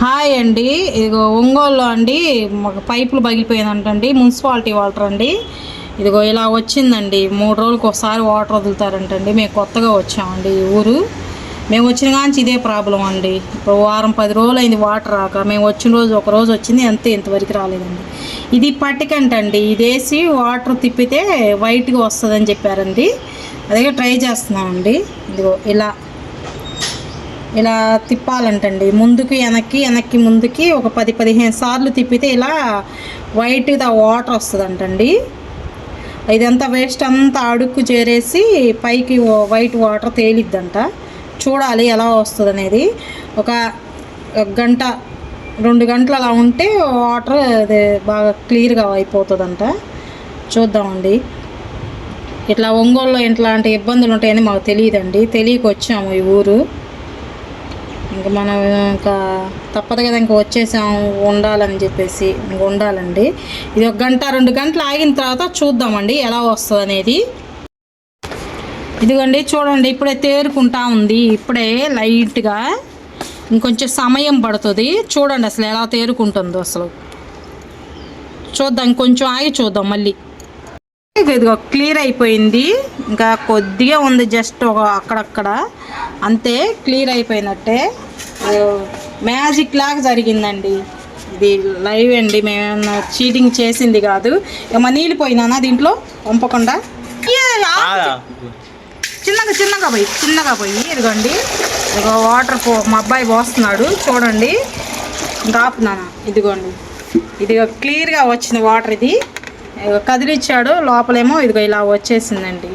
Hi అండి, ఇదిగో ఒంగోలులో అండి మాకు పైపులు పగిలిపోయిందంటండి. మున్సిపాలిటీ వాటర్ అండి. ఇదిగో ఇలా వచ్చిందండి. 3 రోజులకు ఒకసారి వాటర్ వదులుతారంటండి. మేము కొత్తగా వచ్చామండి ఈ ఊరు. మేము వచ్చిన కాంచి ఇదే ప్రాబ్లం అండి. ఇప్పుడు వారం 10 రోజులు అయింది వాటర్ రాక. మేము వచ్చిన రోజు ఒక రోజు వచ్చింది, అంతే, ఇంతవరకు రాలేదండి. ఇది పట్టికంటండి. ఇది వేసి వాటర్ తిప్పితే వైట్గా వస్తుందని చెప్పారండి. అదే ట్రై చేస్తున్నామండి. ఇదిగో ఇలా తిప్పాలంటండి. ముందుకి వెనక్కి ముందుకి ఒక 10-15 సార్లు తిప్పితే ఇలా వైట్గా వాటర్ వస్తుందంటండి. ఇదంతా వేస్ట్ అంతా అడుక్కు చేరేసి పైకి వైట్ వాటర్ తేలిద్దంట. చూడాలి ఎలా వస్తుంది అనేది. ఒక గంట 2 గంటలు అలా ఉంటే వాటర్ అది బాగా క్లియర్గా అయిపోతుందంట. చూద్దామండి. ఇట్లా ఒంగోలులో ఇట్లాంటి ఇబ్బందులు ఉంటాయని మాకు తెలియదండి. తెలియక వచ్చాము ఈ ఊరు. ఇంకా మనం ఇంకా తప్పదు కదా, ఇంకా వచ్చేసాము ఉండాలని చెప్పేసి ఇంక ఉండాలండి. ఇది 1 గంట 2 గంటలు ఆగిన తర్వాత చూద్దామండి ఎలా వస్తుంది అనేది. ఇదిగోండి చూడండి, ఇప్పుడే తేరుకుంటా ఉంది. ఇప్పుడే లైట్గా ఇంకొంచెం సమయం పడుతుంది. చూడండి అసలు ఎలా తేరుకుంటుందో అసలు. చూద్దాం, ఇంకొంచెం ఆగి చూద్దాం మళ్ళీ. ఇదిగో క్లియర్ అయిపోయింది. ఇంకా కొద్దిగా ఉంది, జస్ట్ ఒక అక్కడక్కడ, అంతే, క్లియర్ అయిపోయినట్టే. మ్యాజిక్ లాగా జరిగిందండి. ఇది లైవ్ అండి. మేమేమన్నా చీటింగ్ చేసింది కాదు. ఏమన్నా నీళ్ళు పోయినానా దీంట్లో పంపకుండా? చిన్నగా పోయి ఇదిగోండి. ఇదిగో వాటర్ మా అబ్బాయి పోస్తున్నాడు చూడండి. ఇంకా ఆపునానా? ఇదిగోండి, ఇదిగో క్లియర్గా వచ్చిన వాటర్. ఇది కదిలిచ్చాడు, లోపలేమో ఇదిగో ఇలా వచ్చేసిందండి.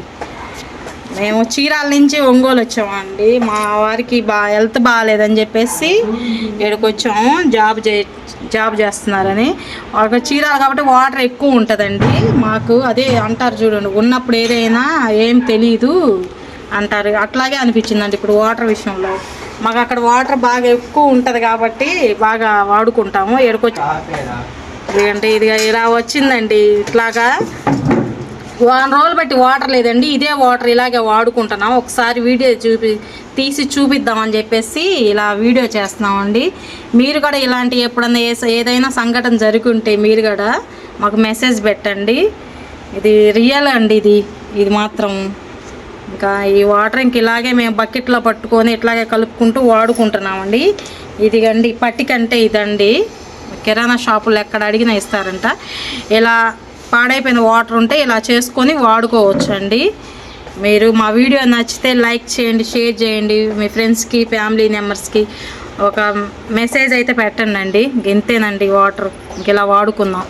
మేము చీరాల నుంచి ఒంగోలు వచ్చామండి. మా వారికి హెల్త్ బాగాలేదని చెప్పేసి ఇక్కడికి వచ్చాము. జాబ్ చేస్తున్నారని. ఒక చీరాల కాబట్టి వాటర్ ఎక్కువ ఉంటుందండి. మాకు అదే అంటారు చూడండి, ఉన్నప్పుడు ఏదైనా ఏం తెలీదు అంటారు. అట్లాగే అనిపించిందండి ఇప్పుడు వాటర్ విషయంలో. మాకు అక్కడ వాటర్ బాగా ఎక్కువ ఉంటుంది కాబట్టి బాగా వాడుకుంటాము. ఎక్కడికొచ్చి ఎందుకంటే ఇది ఇలా వచ్చిందండి. ఇట్లాగా 1 రోజులు బట్టి వాటర్ లేదండి. ఇదే వాటర్ ఇలాగే వాడుకుంటున్నాం. ఒకసారి వీడియో తీసి చూపిద్దామని చెప్పేసి ఇలా వీడియో చేస్తున్నామండి. మీరు కూడా ఇలాంటి ఎప్పుడన్నా ఏదైనా సంఘటన జరిగి ఉంటే మీరు కూడా మాకు మెసేజ్ పెట్టండి. ఇది రియల్ అండి. ఇది మాత్రం ఇంకా ఈ వాటర్ ఇంక ఇలాగే మేము బకెట్లో పట్టుకొని ఇట్లాగే కలుపుకుంటూ వాడుకుంటున్నామండి. ఇదిగండి పట్టికంటే ఇదండి. కిరాణా షాపులు ఎక్కడ అడిగినా ఇస్తారంట. ఇలా పాడైపోయిన వాటర్ ఉంటే ఇలా చేసుకొని వాడుకోవచ్చు అండి. మీరు మా వీడియో నచ్చితే లైక్ చేయండి, షేర్ చేయండి. మీ ఫ్రెండ్స్కి, ఫ్యామిలీ మెంబర్స్కి ఒక మెసేజ్ అయితే పెట్టండి అండి. ఇంతేనండి వాటర్. ఇంక ఇలా వాడుకుందాం.